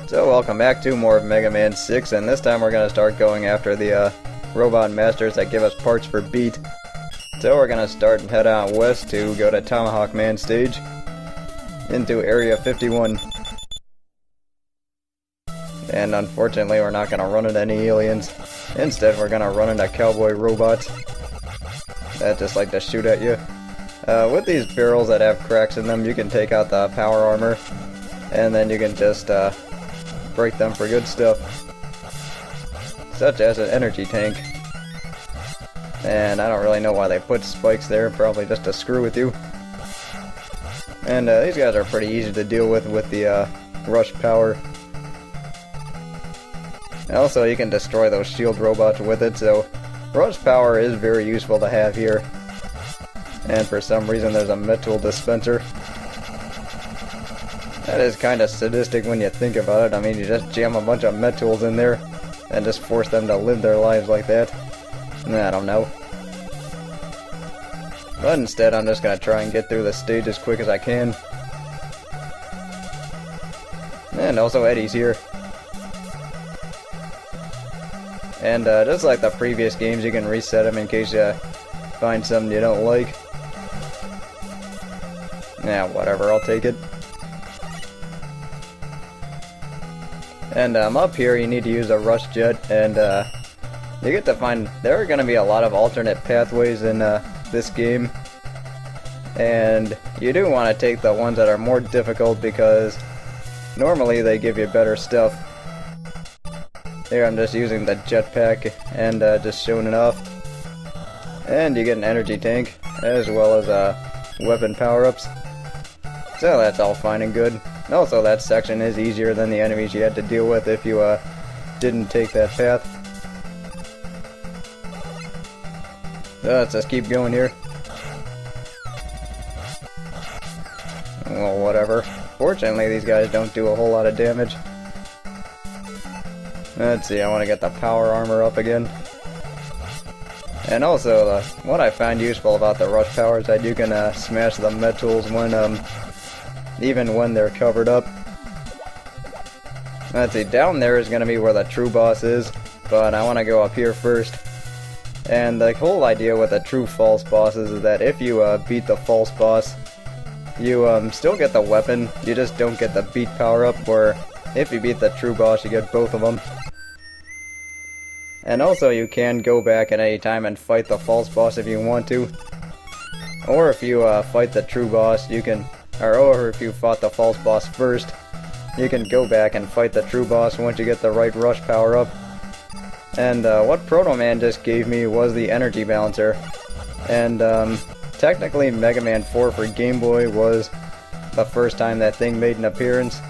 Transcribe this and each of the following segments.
So welcome back to more of Mega Man 6, and this time we're going to start going after the robot masters that give us parts for Beat. So we're going to start and head out west to go to Tomahawk Man stage into Area 51. And unfortunately we're not going to run into any aliens. Instead we're going to run into cowboy robots that just like to shoot at you. With these barrels that have cracks in them, you can take out the power armor, and then you can just break them for good stuff, such as an energy tank. And I don't really know why they put spikes there, probably just to screw with you. And these guys are pretty easy to deal with the rush power. Also, you can destroy those shield robots with it, so rush power is very useful to have here. And for some reason there's a metal dispenser. That is kind of sadistic when you think about it. I mean, you just jam a bunch of metals in there and just force them to live their lives like that. I don't know. But instead, I'm just going to try and get through the stage as quick as I can. And also Eddie's here. And just like the previous games, you can reset them in case you find something you don't like. Yeah, whatever, I'll take it. And up here you need to use a rush jet, and you get to find there are going to be a lot of alternate pathways in this game, and you do want to take the ones that are more difficult because normally they give you better stuff. Here I'm just using the jetpack and just showing it off, and you get an energy tank as well as weapon power-ups, so that's all fine and good. Also, that section is easier than the enemies you had to deal with if you didn't take that path. So let's just keep going here. Well, whatever. Fortunately, these guys don't do a whole lot of damage. Let's see, I want to get the power armor up again. And also, what I find useful about the rush power is that you can smash the metals when even when they're covered up. Let's see, down there is going to be where the true boss is, but I want to go up here first. And the whole idea with the true false bosses is that if you beat the false boss, you still get the weapon, you just don't get the beat power up, where if you beat the true boss you get both of them. And also you can go back at any time and fight the false boss if you want to. Or if you fight the true boss, you can or if you fought the false boss first, you can go back and fight the true boss once you get the right rush power up. And what Proto Man just gave me was the energy balancer. And technically Mega Man 4 for Game Boy was the first time that thing made an appearance,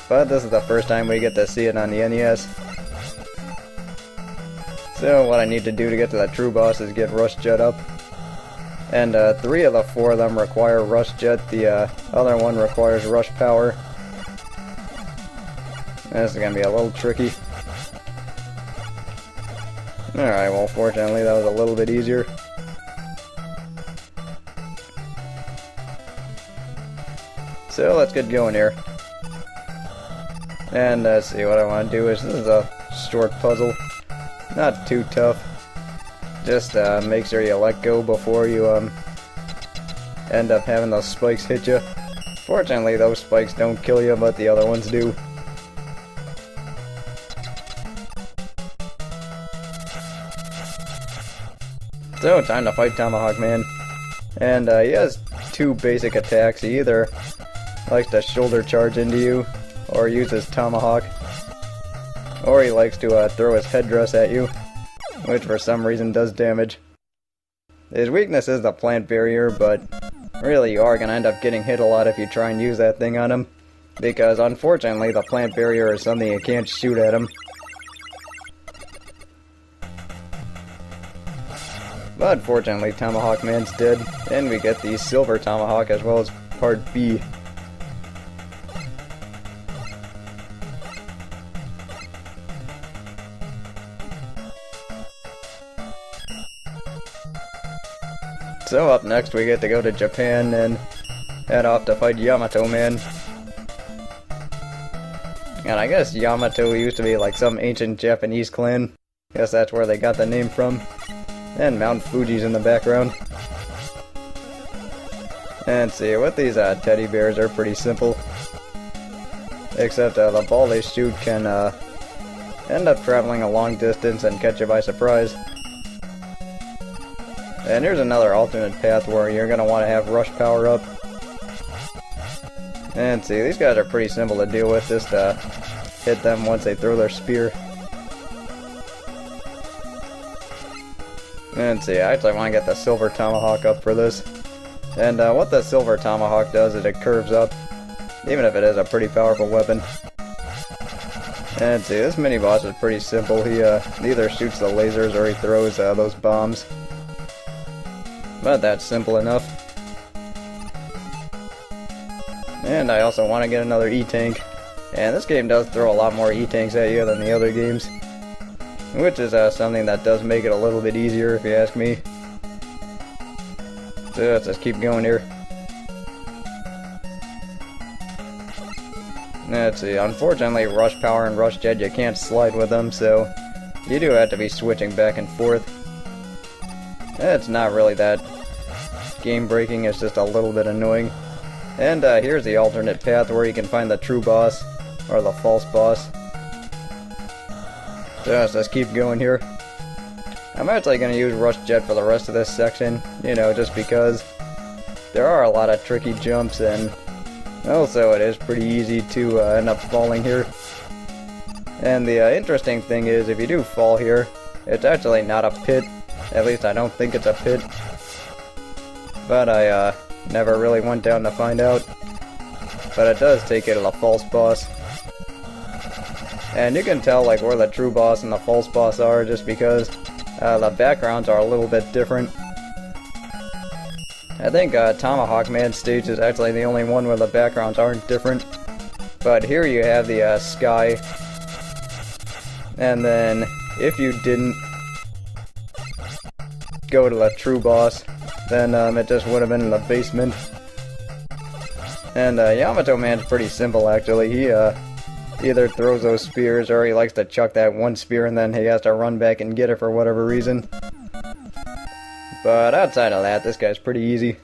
but this is the first time we get to see it on the NES. So what I need to do to get to the true boss is get Rush Jet up. And 3 of the 4 of them require Rush Jet, the other one requires Rush Power. This is going to be a little tricky. Alright, well fortunately that was a little bit easier. So let's get going here. And let's see, what I want to do is, this is a short puzzle. Not too tough. Just make sure you let go before you end up having those spikes hit you. Fortunately, those spikes don't kill you, but the other ones do. So, time to fight Tomahawk Man. And he has 2 basic attacks. He either likes to shoulder charge into you, or use his tomahawk, or he likes to throw his headdress at you, which for some reason does damage. His weakness is the plant barrier, but really you are going to end up getting hit a lot if you try and use that thing on him, because unfortunately the plant barrier is something you can't shoot at him. But fortunately Tomahawk Man's dead, and we get the Silver Tomahawk as well as Part B. So up next we get to go to Japan and head off to fight Yamato Man. And I guess Yamato used to be like some ancient Japanese clan. Guess that's where they got the name from. And Mount Fuji's in the background. And see, with these teddy bears are pretty simple. Except the ball they shoot can end up traveling a long distance and catch you by surprise. And here's another alternate path where you're going to want to have rush power up. And see, these guys are pretty simple to deal with, just hit them once they throw their spear. And see, I actually want to get the Silver Tomahawk up for this. And what the Silver Tomahawk does is it curves up, even if it is a pretty powerful weapon. And see, this mini-boss is pretty simple. He either shoots the lasers or he throws those bombs. But that's simple enough. And I also want to get another E-Tank. And this game does throw a lot more E-Tanks at you than the other games. Which is something that does make it a little bit easier, if you ask me. So let's just keep going here. Let's see, unfortunately Rush Power and Rush Jet, you can't slide with them, so you do have to be switching back and forth. It's not really that game breaking, it's just a little bit annoying. And here's the alternate path where you can find the true boss, or the false boss. So let's just keep going here. I'm actually going to use Rush Jet for the rest of this section, you know, just because there are a lot of tricky jumps, and also it is pretty easy to end up falling here. And the interesting thing is, if you do fall here, it's actually not a pit. At least I don't think it's a pit. But I never really went down to find out. But it does take you to the false boss. And you can tell like where the true boss and the false boss are just because the backgrounds are a little bit different. I think Tomahawk Man stage is actually the only one where the backgrounds aren't different. But here you have the sky. And then if you didn't go to the true boss, then it just would have been in the basement. And Yamato Man's pretty simple actually. He either throws those spears or he likes to chuck that one spear and then he has to run back and get it for whatever reason. But outside of that, this guy's pretty easy.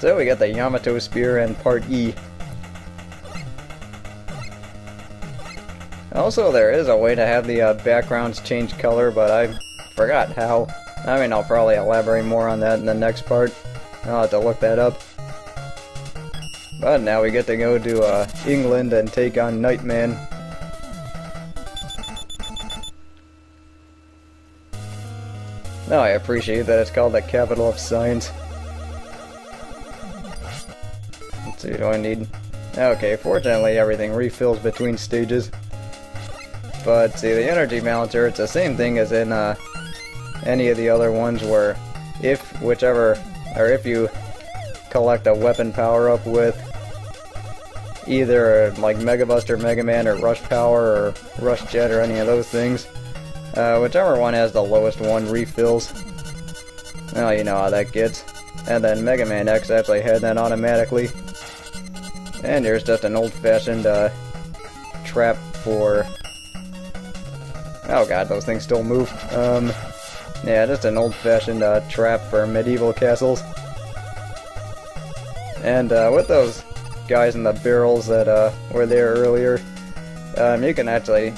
So we got the Yamato Spear and Part E. Also, there is a way to have the backgrounds change color, but I forgot how. I mean, I'll probably elaborate more on that in the next part. I'll have to look that up. But now we get to go to England and take on Nightman. Now I appreciate that it's called the capital of science. Let's see, do I need... Okay, fortunately everything refills between stages. But see, the energy balancer, it's the same thing as in any of the other ones where if you collect a weapon power-up with either like Mega Buster, Mega Man, or Rush Power, or Rush Jet, or any of those things, whichever one has the lowest one refills. Well, you know how that gets. And then Mega Man X actually had that automatically. And here's just an old-fashioned trap for... Oh god, those things still move. Yeah, just an old-fashioned trap for medieval castles. And with those guys in the barrels that were there earlier, you can actually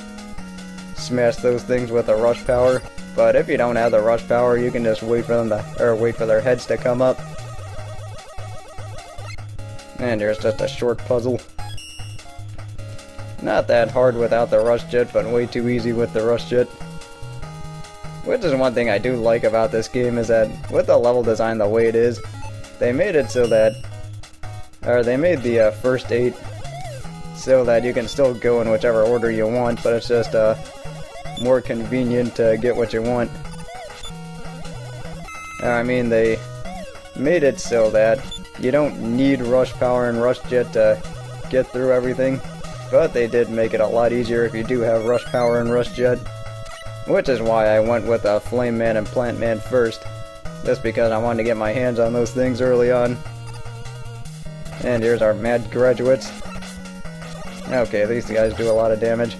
smash those things with a rush power. But if you don't have the rush power, you can just wait for them to, or wait for their heads to come up. And here's just a short puzzle. Not that hard without the Rush Jet, but way too easy with the Rush Jet. Which is one thing I do like about this game, is that with the level design the way it is, they made it so that, or they made the first 8 so that you can still go in whichever order you want, but it's just more convenient to get what you want. I mean, they made it so that you don't need Rush Power and Rush Jet to get through everything. But they did make it a lot easier if you do have Rush Power and Rush Jet. Which is why I went with Flame Man and Plant Man first. Just because I wanted to get my hands on those things early on. And here's our mad graduates. Okay, these guys do a lot of damage.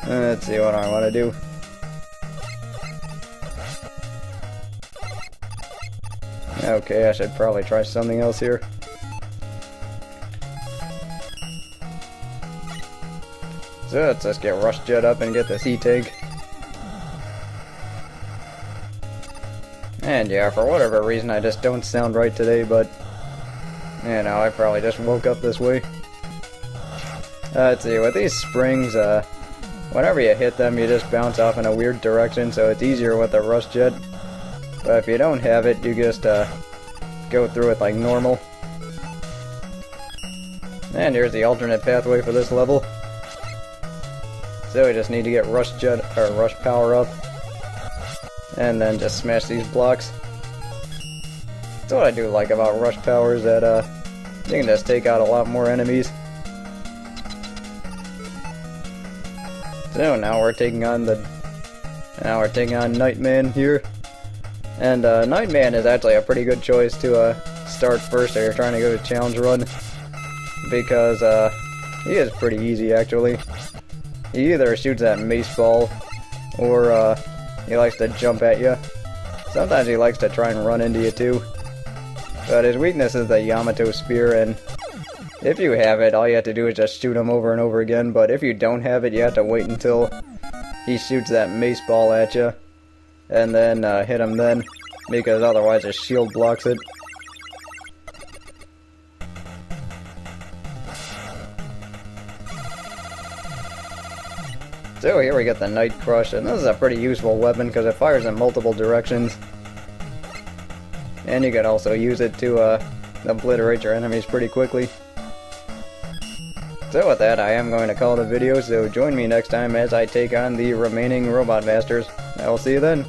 Let's see what I want to do. Okay, I should probably try something else here. So let's just get Rush Jet up and get this E-Tank. And yeah, for whatever reason I just don't sound right today, but you know, I probably just woke up this way. Let's see, with these springs, whenever you hit them you just bounce off in a weird direction, so it's easier with the Rush Jet. But if you don't have it, you just go through it like normal. And here's the alternate pathway for this level. So we just need to get Rush Jet, or Rush Power up. And then just smash these blocks. That's what I do like about Rush Power, is that you can just take out a lot more enemies. So now we're taking on Nightman here. And Nightman is actually a pretty good choice to start first if you're trying to go to challenge run, because he is pretty easy actually. He either shoots that mace ball, or he likes to jump at you. Sometimes he likes to try and run into you too. But his weakness is the Yamato Spear, and if you have it, all you have to do is just shoot him over and over again. But if you don't have it, you have to wait until he shoots that mace ball at you, and then hit him then, because otherwise his shield blocks it. So here we get the Night Crush, and this is a pretty useful weapon because it fires in multiple directions. And you can also use it to obliterate your enemies pretty quickly. So with that, I am going to call it a video, so join me next time as I take on the remaining Robot Masters. I will see you then.